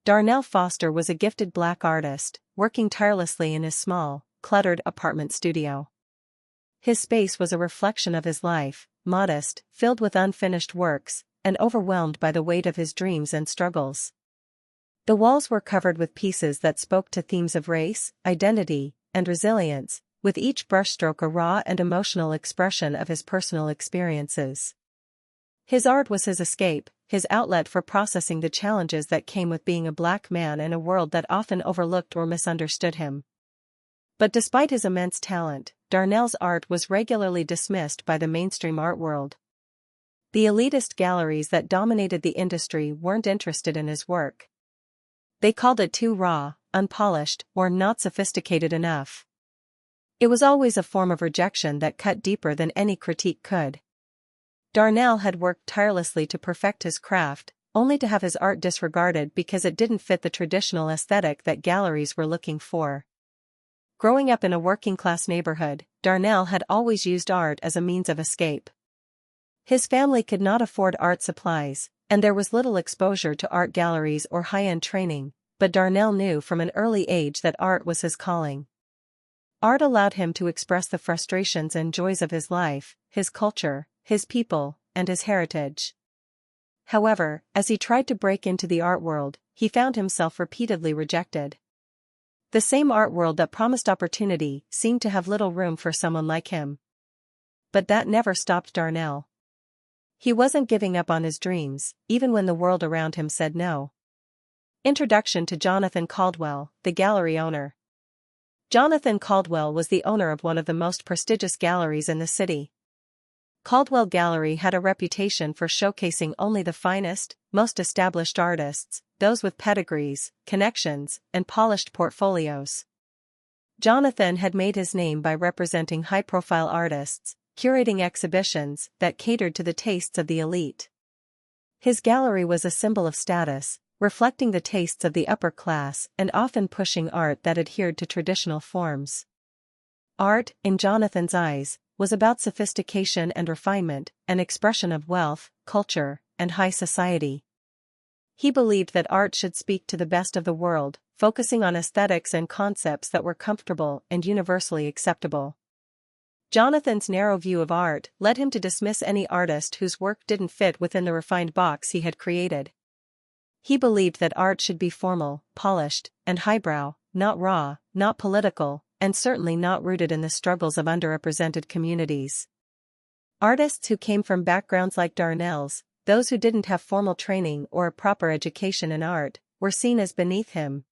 Darnell Foster was a gifted black artist, working tirelessly in his small, cluttered apartment studio. His space was a reflection of his life, modest, filled with unfinished works, and overwhelmed by the weight of his dreams and struggles. The walls were covered with pieces that spoke to themes of race, identity, and resilience, with each brushstroke a raw and emotional expression of his personal experiences. His art was his escape, his outlet for processing the challenges that came with being a black man in a world that often overlooked or misunderstood him. But despite his immense talent, Darnell's art was regularly dismissed by the mainstream art world. The elitist galleries that dominated the industry weren't interested in his work. They called it too raw, unpolished, or not sophisticated enough. It was always a form of rejection that cut deeper than any critique could. Darnell had worked tirelessly to perfect his craft, only to have his art disregarded because it didn't fit the traditional aesthetic that galleries were looking for. Growing up in a working-class neighborhood, Darnell had always used art as a means of escape. His family could not afford art supplies, and there was little exposure to art galleries or high-end training, but Darnell knew from an early age that art was his calling. Art allowed him to express the frustrations and joys of his life, his culture, his people, and his heritage. However, as he tried to break into the art world, he found himself repeatedly rejected. The same art world that promised opportunity seemed to have little room for someone like him. But that never stopped Darnell. He wasn't giving up on his dreams, even when the world around him said no. Introduction to Jonathan Caldwell, the gallery owner. Jonathan Caldwell was the owner of one of the most prestigious galleries in the city. Caldwell Gallery had a reputation for showcasing only the finest, most established artists, those with pedigrees, connections, and polished portfolios. Jonathan had made his name by representing high-profile artists, curating exhibitions that catered to the tastes of the elite. His gallery was a symbol of status, reflecting the tastes of the upper class and often pushing art that adhered to traditional forms. Art, in Jonathan's eyes, was about sophistication and refinement, an expression of wealth, culture, and high society. He believed that art should speak to the best of the world, focusing on aesthetics and concepts that were comfortable and universally acceptable. Jonathan's narrow view of art led him to dismiss any artist whose work didn't fit within the refined box he had created. He believed that art should be formal, polished, and highbrow, not raw, not political, and certainly not rooted in the struggles of underrepresented communities. Artists who came from backgrounds like Darnell's, those who didn't have formal training or a proper education in art, were seen as beneath him.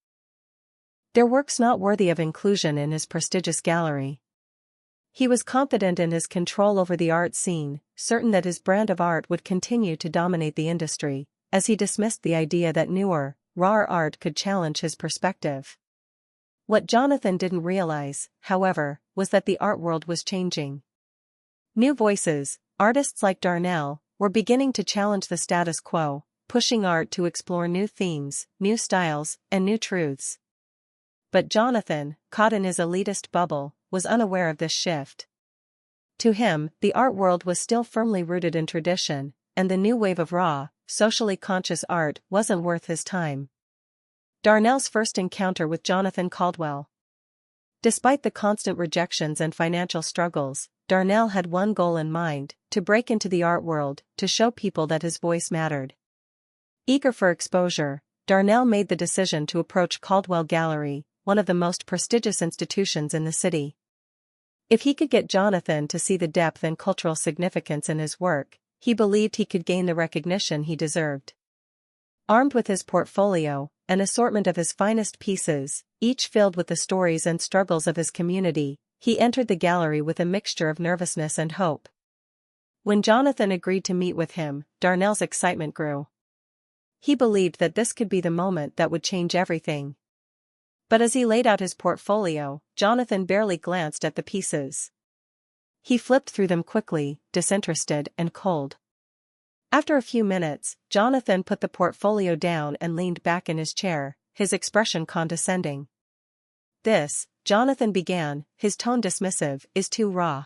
Their works not worthy of inclusion in his prestigious gallery. He was confident in his control over the art scene, certain that his brand of art would continue to dominate the industry, as he dismissed the idea that newer, rawer art could challenge his perspective. What Jonathan didn't realize, however, was that the art world was changing. New voices, artists like Darnell, were beginning to challenge the status quo, pushing art to explore new themes, new styles, and new truths. But Jonathan, caught in his elitist bubble, was unaware of this shift. To him, the art world was still firmly rooted in tradition, and the new wave of raw, socially conscious art wasn't worth his time. Darnell's first encounter with Jonathan Caldwell. Despite the constant rejections and financial struggles, Darnell had one goal in mind: to break into the art world, to show people that his voice mattered. Eager for exposure, Darnell made the decision to approach Caldwell Gallery, one of the most prestigious institutions in the city. If he could get Jonathan to see the depth and cultural significance in his work, he believed he could gain the recognition he deserved. Armed with his portfolio, an assortment of his finest pieces, each filled with the stories and struggles of his community, he entered the gallery with a mixture of nervousness and hope. When Jonathan agreed to meet with him, Darnell's excitement grew. He believed that this could be the moment that would change everything. But as he laid out his portfolio, Jonathan barely glanced at the pieces. He flipped through them quickly, disinterested and cold. After a few minutes, Jonathan put the portfolio down and leaned back in his chair, his expression condescending. "This," Jonathan began, his tone dismissive, "is too raw.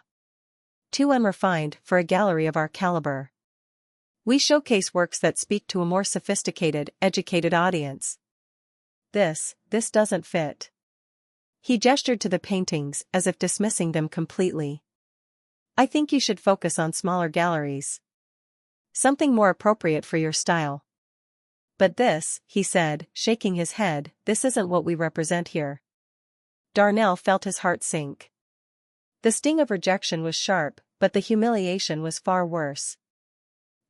Too unrefined for a gallery of our caliber. We showcase works that speak to a more sophisticated, educated audience." This doesn't fit." He gestured to the paintings as if dismissing them completely. "I think you should focus on smaller galleries. Something more appropriate for your style." "But this," he said, shaking his head, "this isn't what we represent here." Darnell felt his heart sink. The sting of rejection was sharp, but the humiliation was far worse.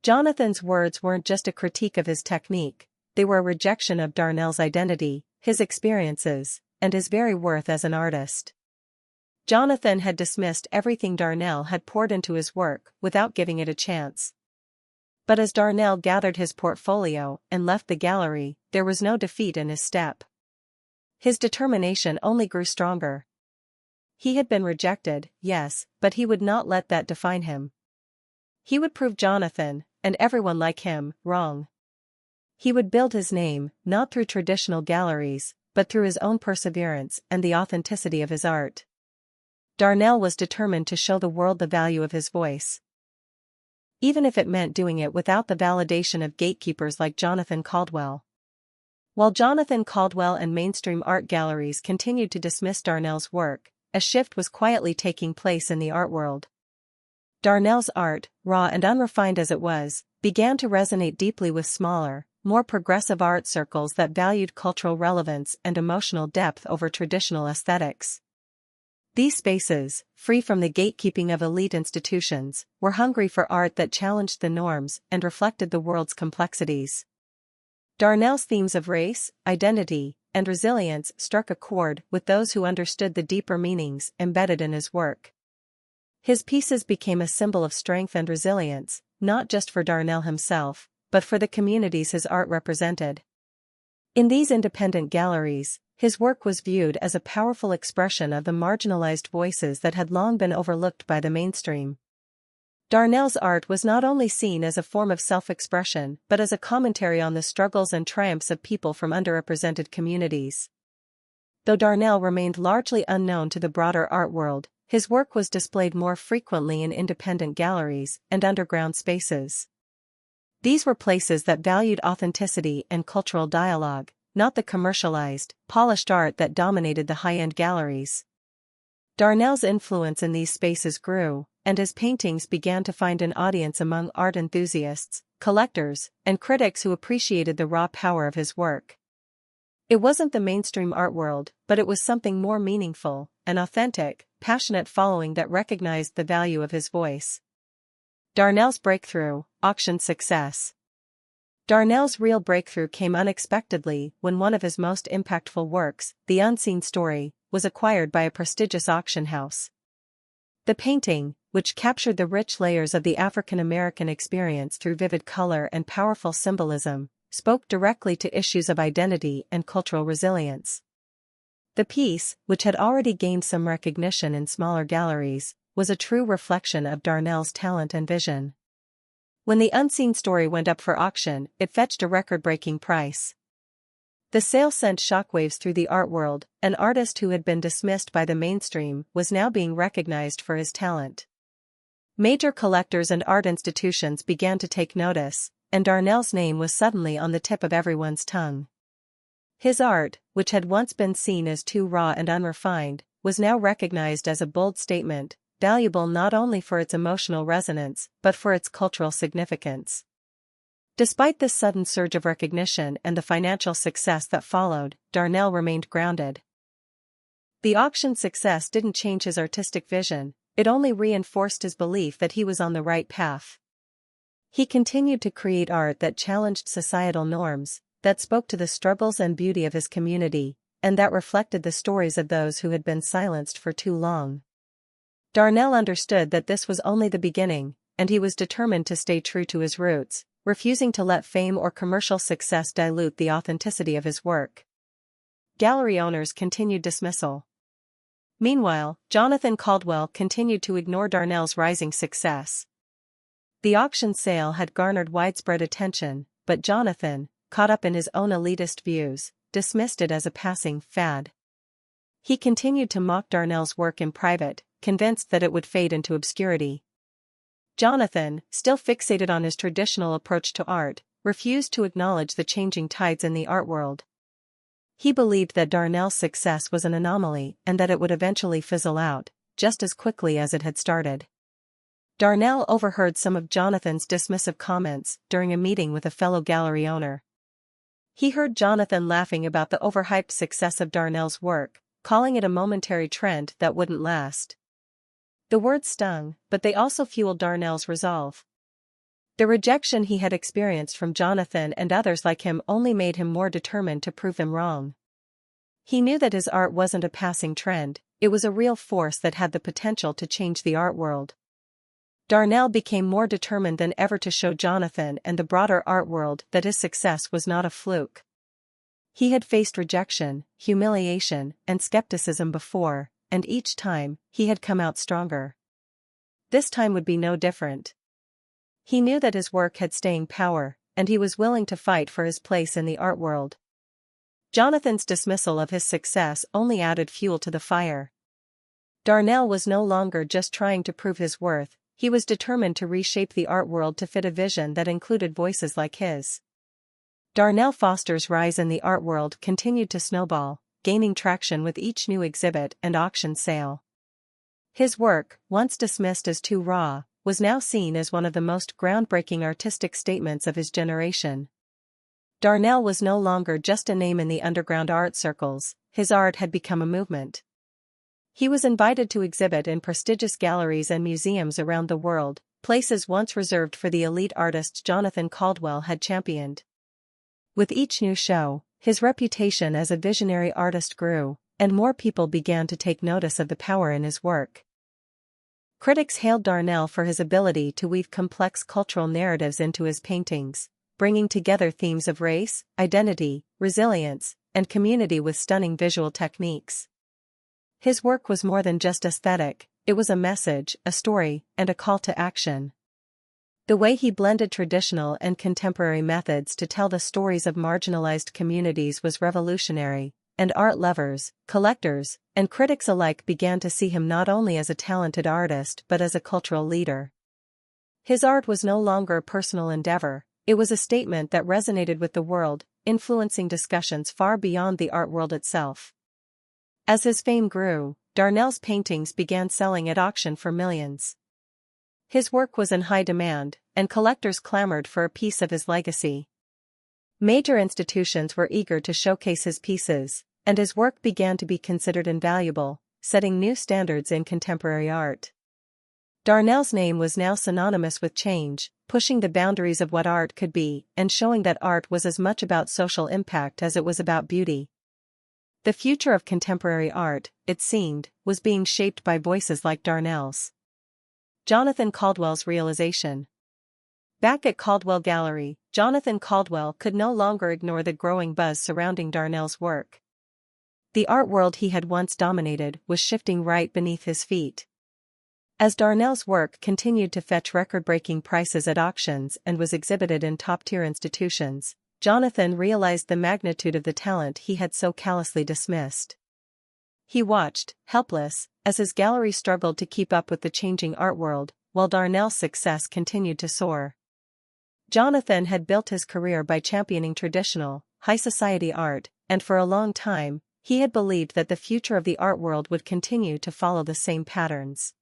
Jonathan's words weren't just a critique of his technique, they were a rejection of Darnell's identity, his experiences, and his very worth as an artist. Jonathan had dismissed everything Darnell had poured into his work without giving it a chance. But as Darnell gathered his portfolio and left the gallery, there was no defeat in his step. His determination only grew stronger. He had been rejected, yes, but he would not let that define him. He would prove Jonathan, and everyone like him, wrong. He would build his name, not through traditional galleries, but through his own perseverance and the authenticity of his art. Darnell was determined to show the world the value of his voice. Even if it meant doing it without the validation of gatekeepers like Jonathan Caldwell. While Jonathan Caldwell and mainstream art galleries continued to dismiss Darnell's work, a shift was quietly taking place in the art world. Darnell's art, raw and unrefined as it was, began to resonate deeply with smaller, more progressive art circles that valued cultural relevance and emotional depth over traditional aesthetics. These spaces, free from the gatekeeping of elite institutions, were hungry for art that challenged the norms and reflected the world's complexities. Darnell's themes of race, identity, and resilience struck a chord with those who understood the deeper meanings embedded in his work. His pieces became a symbol of strength and resilience, not just for Darnell himself, but for the communities his art represented. In these independent galleries, his work was viewed as a powerful expression of the marginalized voices that had long been overlooked by the mainstream. Darnell's art was not only seen as a form of self-expression but as a commentary on the struggles and triumphs of people from underrepresented communities. Though Darnell remained largely unknown to the broader art world, his work was displayed more frequently in independent galleries and underground spaces. These were places that valued authenticity and cultural dialogue, not the commercialized, polished art that dominated the high-end galleries. Darnell's influence in these spaces grew, and his paintings began to find an audience among art enthusiasts, collectors, and critics who appreciated the raw power of his work. It wasn't the mainstream art world, but it was something more meaningful, an authentic, passionate following that recognized the value of his voice. Darnell's breakthrough, auction success. Darnell's real breakthrough came unexpectedly when one of his most impactful works, The Unseen Story, was acquired by a prestigious auction house. The painting, which captured the rich layers of the African American experience through vivid color and powerful symbolism, spoke directly to issues of identity and cultural resilience. The piece, which had already gained some recognition in smaller galleries, was a true reflection of Darnell's talent and vision. When The Unseen Story went up for auction, it fetched a record-breaking price. The sale sent shockwaves through the art world. An artist who had been dismissed by the mainstream was now being recognized for his talent. Major collectors and art institutions began to take notice, and Darnell's name was suddenly on the tip of everyone's tongue. His art, which had once been seen as too raw and unrefined, was now recognized as a bold statement, valuable not only for its emotional resonance, but for its cultural significance. Despite this sudden surge of recognition and the financial success that followed, Darnell remained grounded. The auction's success didn't change his artistic vision, it only reinforced his belief that he was on the right path. He continued to create art that challenged societal norms, that spoke to the struggles and beauty of his community, and that reflected the stories of those who had been silenced for too long. Darnell understood that this was only the beginning, and he was determined to stay true to his roots, refusing to let fame or commercial success dilute the authenticity of his work. Gallery owners continued dismissal. Meanwhile, Jonathan Caldwell continued to ignore Darnell's rising success. The auction sale had garnered widespread attention, but Jonathan, caught up in his own elitist views, dismissed it as a passing fad. He continued to mock Darnell's work in private, convinced that it would fade into obscurity. Jonathan, still fixated on his traditional approach to art, refused to acknowledge the changing tides in the art world. He believed that Darnell's success was an anomaly and that it would eventually fizzle out, just as quickly as it had started. Darnell overheard some of Jonathan's dismissive comments during a meeting with a fellow gallery owner. He heard Jonathan laughing about the overhyped success of Darnell's work, calling it a momentary trend that wouldn't last. The words stung, but they also fueled Darnell's resolve. The rejection he had experienced from Jonathan and others like him only made him more determined to prove them wrong. He knew that his art wasn't a passing trend, it was a real force that had the potential to change the art world. Darnell became more determined than ever to show Jonathan and the broader art world that his success was not a fluke. He had faced rejection, humiliation, and skepticism before, and each time, he had come out stronger. This time would be no different. He knew that his work had staying power, and he was willing to fight for his place in the art world. Jonathan's dismissal of his success only added fuel to the fire. Darnell was no longer just trying to prove his worth, he was determined to reshape the art world to fit a vision that included voices like his. Darnell Foster's rise in the art world continued to snowball, gaining traction with each new exhibit and auction sale. His work, once dismissed as too raw, was now seen as one of the most groundbreaking artistic statements of his generation. Darnell was no longer just a name in the underground art circles, his art had become a movement. He was invited to exhibit in prestigious galleries and museums around the world, places once reserved for the elite artists Jonathan Caldwell had championed. With each new show, his reputation as a visionary artist grew, and more people began to take notice of the power in his work. Critics hailed Darnell for his ability to weave complex cultural narratives into his paintings, bringing together themes of race, identity, resilience, and community with stunning visual techniques. His work was more than just aesthetic, it was a message, a story, and a call to action. The way he blended traditional and contemporary methods to tell the stories of marginalized communities was revolutionary, and art lovers, collectors, and critics alike began to see him not only as a talented artist but as a cultural leader. His art was no longer a personal endeavor, it was a statement that resonated with the world, influencing discussions far beyond the art world itself. As his fame grew, Darnell's paintings began selling at auction for millions. His work was in high demand, and collectors clamored for a piece of his legacy. Major institutions were eager to showcase his pieces, and his work began to be considered invaluable, setting new standards in contemporary art. Darnell's name was now synonymous with change, pushing the boundaries of what art could be and showing that art was as much about social impact as it was about beauty. The future of contemporary art, it seemed, was being shaped by voices like Darnell's. Jonathan Caldwell's realization. Back at Caldwell Gallery, Jonathan Caldwell could no longer ignore the growing buzz surrounding Darnell's work. The art world he had once dominated was shifting right beneath his feet. As Darnell's work continued to fetch record-breaking prices at auctions and was exhibited in top-tier institutions, Jonathan realized the magnitude of the talent he had so callously dismissed. He watched, helpless, as his gallery struggled to keep up with the changing art world, while Darnell's success continued to soar. Jonathan had built his career by championing traditional, high-society art, and for a long time, he had believed that the future of the art world would continue to follow the same patterns.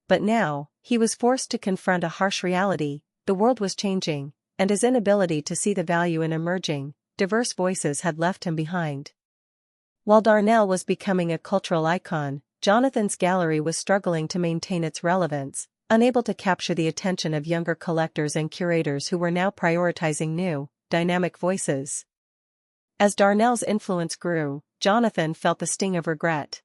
But now, he was forced to confront a harsh reality: the world was changing, and his inability to see the value in emerging, diverse voices had left him behind. While Darnell was becoming a cultural icon, Jonathan's gallery was struggling to maintain its relevance, unable to capture the attention of younger collectors and curators who were now prioritizing new, dynamic voices. As Darnell's influence grew, Jonathan felt the sting of regret.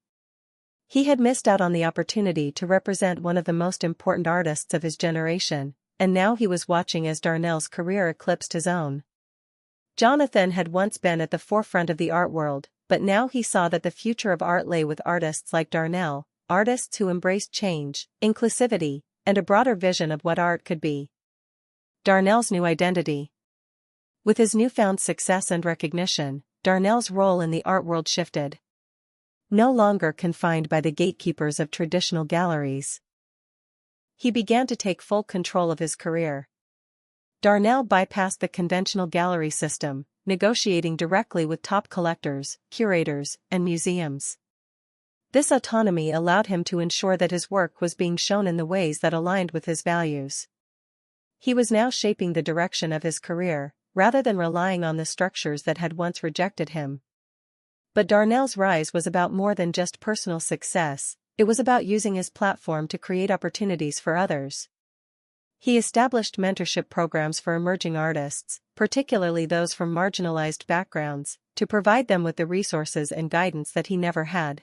He had missed out on the opportunity to represent one of the most important artists of his generation, and now he was watching as Darnell's career eclipsed his own. Jonathan had once been at the forefront of the art world, but now he saw that the future of art lay with artists like Darnell, artists who embraced change, inclusivity, and a broader vision of what art could be. Darnell's new identity. With his newfound success and recognition, Darnell's role in the art world shifted. No longer confined by the gatekeepers of traditional galleries, he began to take full control of his career. Darnell bypassed the conventional gallery system, negotiating directly with top collectors, curators, and museums. This autonomy allowed him to ensure that his work was being shown in the ways that aligned with his values. He was now shaping the direction of his career, rather than relying on the structures that had once rejected him. But Darnell's rise was about more than just personal success, it was about using his platform to create opportunities for others. He established mentorship programs for emerging artists, particularly those from marginalized backgrounds, to provide them with the resources and guidance that he never had.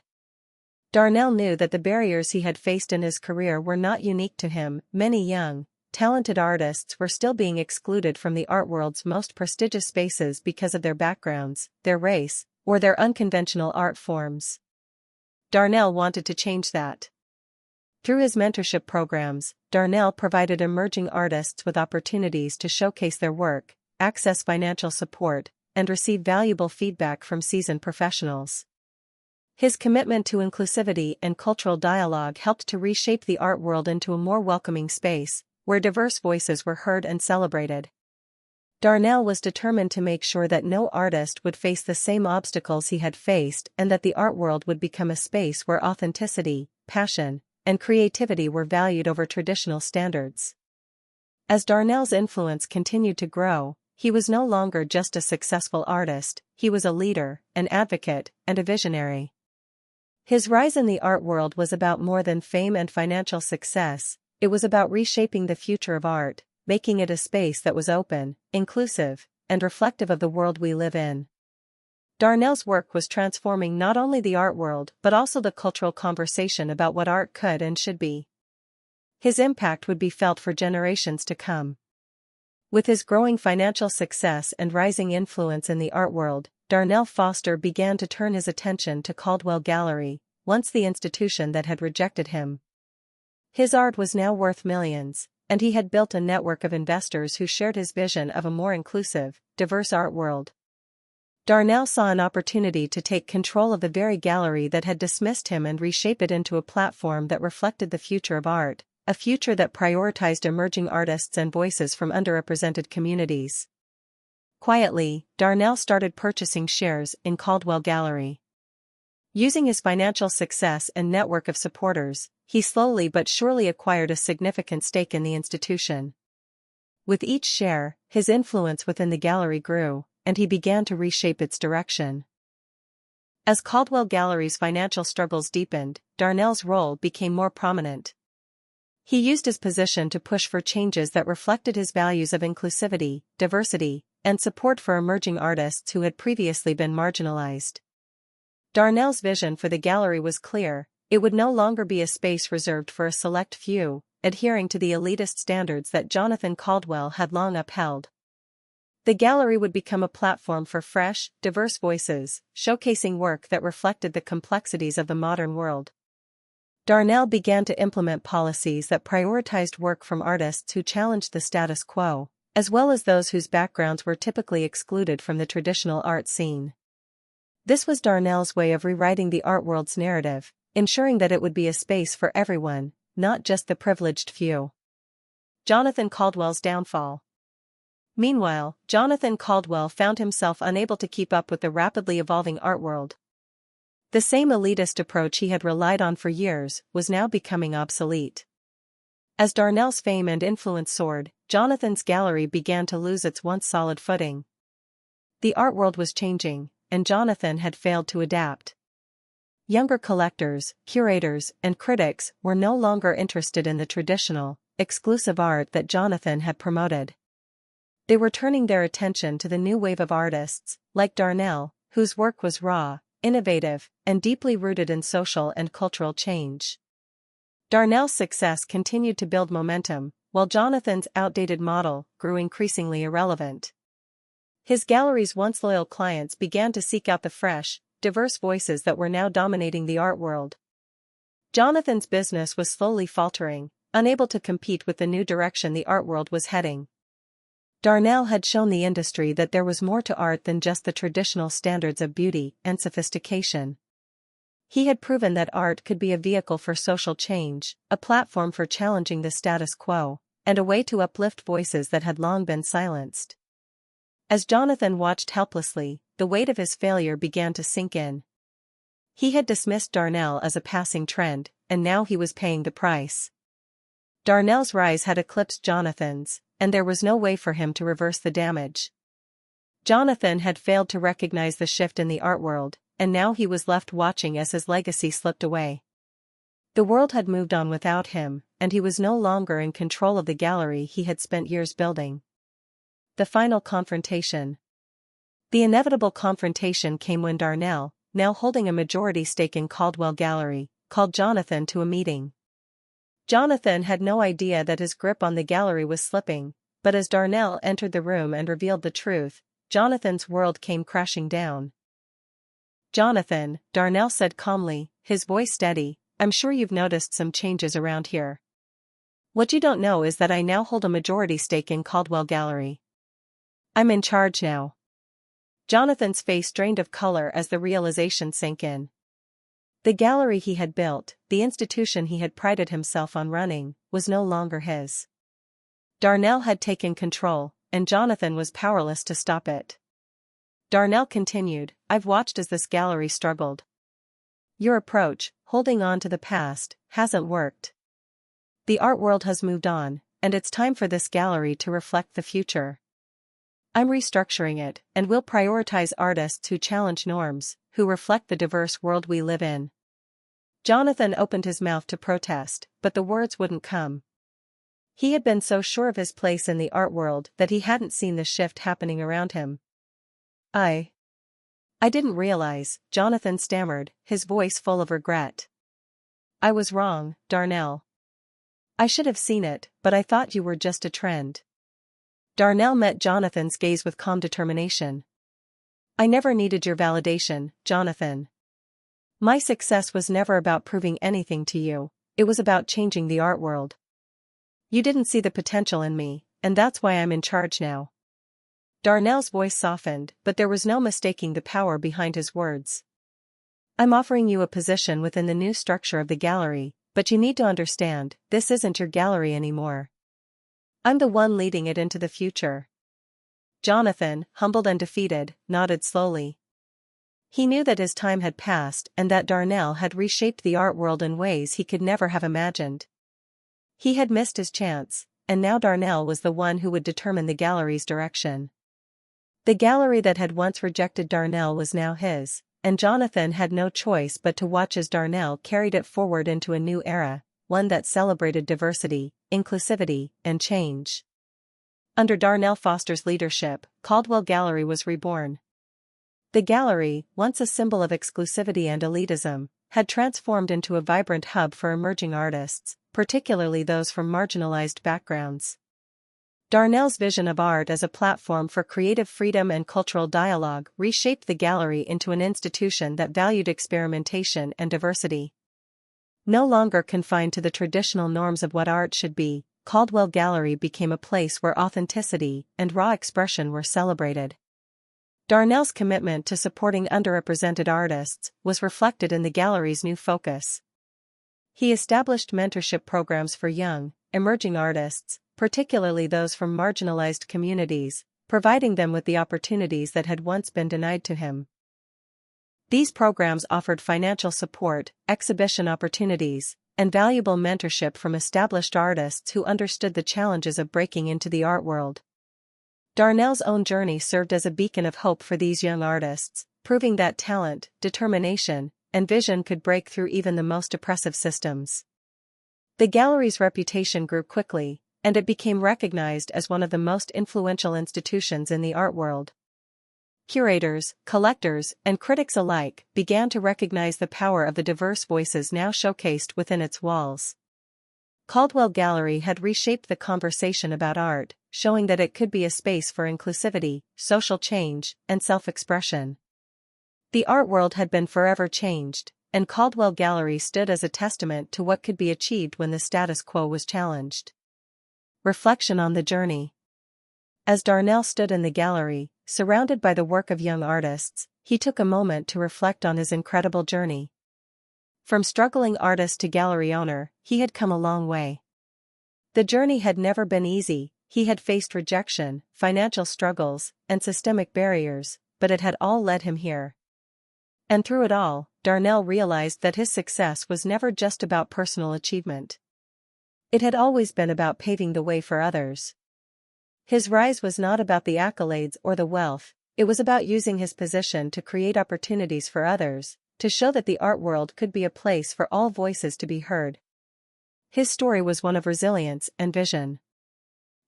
Darnell knew that the barriers he had faced in his career were not unique to him. Many young, talented artists were still being excluded from the art world's most prestigious spaces because of their backgrounds, their race, or their unconventional art forms. Darnell wanted to change that. Through his mentorship programs, Darnell provided emerging artists with opportunities to showcase their work, access financial support, and receive valuable feedback from seasoned professionals. His commitment to inclusivity and cultural dialogue helped to reshape the art world into a more welcoming space, where diverse voices were heard and celebrated. Darnell was determined to make sure that no artist would face the same obstacles he had faced and that the art world would become a space where authenticity, passion, and creativity were valued over traditional standards. As Darnell's influence continued to grow, he was no longer just a successful artist, he was a leader, an advocate, and a visionary. His rise in the art world was about more than fame and financial success, it was about reshaping the future of art, making it a space that was open, inclusive, and reflective of the world we live in. Darnell's work was transforming not only the art world but also the cultural conversation about what art could and should be. His impact would be felt for generations to come. With his growing financial success and rising influence in the art world, Darnell Foster began to turn his attention to Caldwell Gallery, once the institution that had rejected him. His art was now worth millions, and he had built a network of investors who shared his vision of a more inclusive, diverse art world. Darnell saw an opportunity to take control of the very gallery that had dismissed him and reshape it into a platform that reflected the future of art, a future that prioritized emerging artists and voices from underrepresented communities. Quietly, Darnell started purchasing shares in Caldwell Gallery. Using his financial success and network of supporters, he slowly but surely acquired a significant stake in the institution. With each share, his influence within the gallery grew, and he began to reshape its direction. As Caldwell Gallery's financial struggles deepened, Darnell's role became more prominent. He used his position to push for changes that reflected his values of inclusivity, diversity, and support for emerging artists who had previously been marginalized. Darnell's vision for the gallery was clear: it would no longer be a space reserved for a select few, adhering to the elitist standards that Jonathan Caldwell had long upheld. The gallery would become a platform for fresh, diverse voices, showcasing work that reflected the complexities of the modern world. Darnell began to implement policies that prioritized work from artists who challenged the status quo, as well as those whose backgrounds were typically excluded from the traditional art scene. This was Darnell's way of rewriting the art world's narrative, ensuring that it would be a space for everyone, not just the privileged few. Jonathan Caldwell's downfall. Meanwhile, Jonathan Caldwell found himself unable to keep up with the rapidly evolving art world. The same elitist approach he had relied on for years was now becoming obsolete. As Darnell's fame and influence soared, Jonathan's gallery began to lose its once solid footing. The art world was changing, and Jonathan had failed to adapt. Younger collectors, curators, and critics were no longer interested in the traditional, exclusive art that Jonathan had promoted. They were turning their attention to the new wave of artists, like Darnell, whose work was raw, innovative, and deeply rooted in social and cultural change. Darnell's success continued to build momentum, while Jonathan's outdated model grew increasingly irrelevant. His gallery's once loyal clients began to seek out the fresh, diverse voices that were now dominating the art world. Jonathan's business was slowly faltering, unable to compete with the new direction the art world was heading. Darnell had shown the industry that there was more to art than just the traditional standards of beauty and sophistication. He had proven that art could be a vehicle for social change, a platform for challenging the status quo, and a way to uplift voices that had long been silenced. As Jonathan watched helplessly, the weight of his failure began to sink in. He had dismissed Darnell as a passing trend, and now he was paying the price. Darnell's rise had eclipsed Jonathan's, and there was no way for him to reverse the damage. Jonathan had failed to recognize the shift in the art world, and now he was left watching as his legacy slipped away. The world had moved on without him, and he was no longer in control of the gallery he had spent years building. The final confrontation. The inevitable confrontation came when Darnell, now holding a majority stake in Caldwell Gallery, called Jonathan to a meeting. Jonathan had no idea that his grip on the gallery was slipping, but as Darnell entered the room and revealed the truth, Jonathan's world came crashing down. "Jonathan," Darnell said calmly, his voice steady, "I'm sure you've noticed some changes around here. What you don't know is that I now hold a majority stake in Caldwell Gallery. I'm in charge now." Jonathan's face drained of color as the realization sank in. The gallery he had built, the institution he had prided himself on running, was no longer his. Darnell had taken control, and Jonathan was powerless to stop it. Darnell continued, "I've watched as this gallery struggled. Your approach, holding on to the past, hasn't worked. The art world has moved on, and it's time for this gallery to reflect the future. I'm restructuring it, and will prioritize artists who challenge norms, who reflect the diverse world we live in." Jonathan opened his mouth to protest, but the words wouldn't come. He had been so sure of his place in the art world that he hadn't seen the shift happening around him. I didn't realize," Jonathan stammered, his voice full of regret. "I was wrong, Darnell. I should have seen it, but I thought you were just a trend." Darnell met Jonathan's gaze with calm determination. "I never needed your validation, Jonathan. My success was never about proving anything to you, it was about changing the art world. You didn't see the potential in me, and that's why I'm in charge now." Darnell's voice softened, but there was no mistaking the power behind his words. "I'm offering you a position within the new structure of the gallery, but you need to understand, this isn't your gallery anymore. I'm the one leading it into the future." Jonathan, humbled and defeated, nodded slowly. He knew that his time had passed and that Darnell had reshaped the art world in ways he could never have imagined. He had missed his chance, and now Darnell was the one who would determine the gallery's direction. The gallery that had once rejected Darnell was now his, and Jonathan had no choice but to watch as Darnell carried it forward into a new era, one that celebrated diversity, inclusivity, and change. Under Darnell Foster's leadership, Caldwell Gallery was reborn. The gallery, once a symbol of exclusivity and elitism, had transformed into a vibrant hub for emerging artists, particularly those from marginalized backgrounds. Darnell's vision of art as a platform for creative freedom and cultural dialogue reshaped the gallery into an institution that valued experimentation and diversity. No longer confined to the traditional norms of what art should be, Caldwell Gallery became a place where authenticity and raw expression were celebrated. Darnell's commitment to supporting underrepresented artists was reflected in the gallery's new focus. He established mentorship programs for young, emerging artists, particularly those from marginalized communities, providing them with the opportunities that had once been denied to him. These programs offered financial support, exhibition opportunities, and valuable mentorship from established artists who understood the challenges of breaking into the art world. Darnell's own journey served as a beacon of hope for these young artists, proving that talent, determination, and vision could break through even the most oppressive systems. The gallery's reputation grew quickly, and it became recognized as one of the most influential institutions in the art world. Curators, collectors, and critics alike began to recognize the power of the diverse voices now showcased within its walls. Caldwell Gallery had reshaped the conversation about art, showing that it could be a space for inclusivity, social change, and self-expression. The art world had been forever changed, and Caldwell Gallery stood as a testament to what could be achieved when the status quo was challenged. Reflection on the journey. As Darnell stood in the gallery, surrounded by the work of young artists, he took a moment to reflect on his incredible journey. From struggling artist to gallery owner, he had come a long way. The journey had never been easy, he had faced rejection, financial struggles, and systemic barriers, but it had all led him here. And through it all, Darnell realized that his success was never just about personal achievement. It had always been about paving the way for others. His rise was not about the accolades or the wealth, it was about using his position to create opportunities for others, to show that the art world could be a place for all voices to be heard. His story was one of resilience and vision.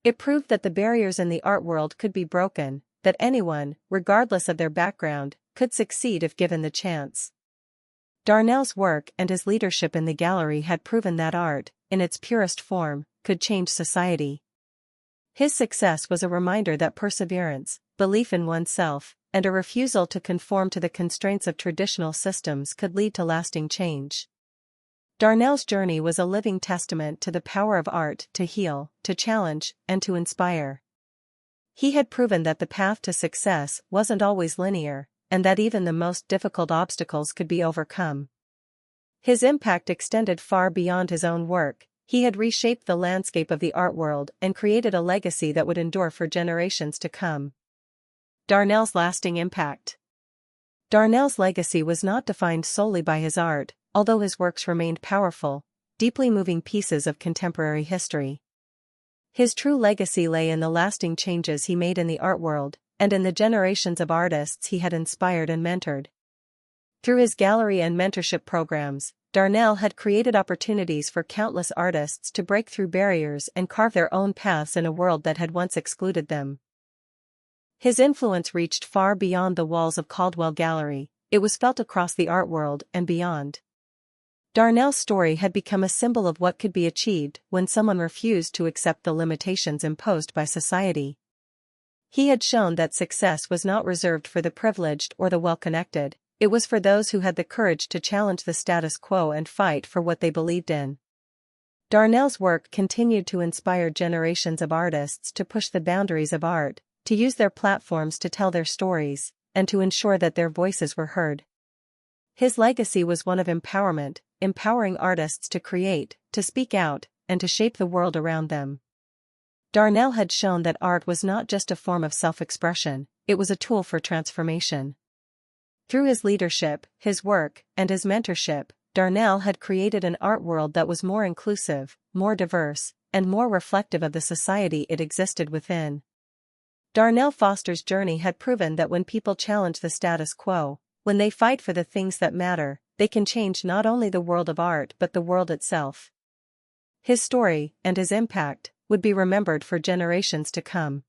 It proved that the barriers in the art world could be broken, that anyone, regardless of their background, could succeed if given the chance. Darnell's work and his leadership in the gallery had proven that art, in its purest form, could change society. His success was a reminder that perseverance, belief in oneself, and a refusal to conform to the constraints of traditional systems could lead to lasting change. Darnell's journey was a living testament to the power of art to heal, to challenge, and to inspire. He had proven that the path to success wasn't always linear, and that even the most difficult obstacles could be overcome. His impact extended far beyond his own work. He had reshaped the landscape of the art world and created a legacy that would endure for generations to come. Darnell's lasting impact. Darnell's legacy was not defined solely by his art, although his works remained powerful, deeply moving pieces of contemporary history. His true legacy lay in the lasting changes he made in the art world, and in the generations of artists he had inspired and mentored. Through his gallery and mentorship programs, Darnell had created opportunities for countless artists to break through barriers and carve their own paths in a world that had once excluded them. His influence reached far beyond the walls of Caldwell Gallery, it was felt across the art world and beyond. Darnell's story had become a symbol of what could be achieved when someone refused to accept the limitations imposed by society. He had shown that success was not reserved for the privileged or the well-connected, it was for those who had the courage to challenge the status quo and fight for what they believed in. Darnell's work continued to inspire generations of artists to push the boundaries of art, to use their platforms to tell their stories, and to ensure that their voices were heard. His legacy was one of empowerment, empowering artists to create, to speak out, and to shape the world around them. Darnell had shown that art was not just a form of self-expression, it was a tool for transformation. Through his leadership, his work, and his mentorship, Darnell had created an art world that was more inclusive, more diverse, and more reflective of the society it existed within. Darnell Foster's journey had proven that when people challenge the status quo, when they fight for the things that matter, they can change not only the world of art but the world itself. His story, and his impact, would be remembered for generations to come.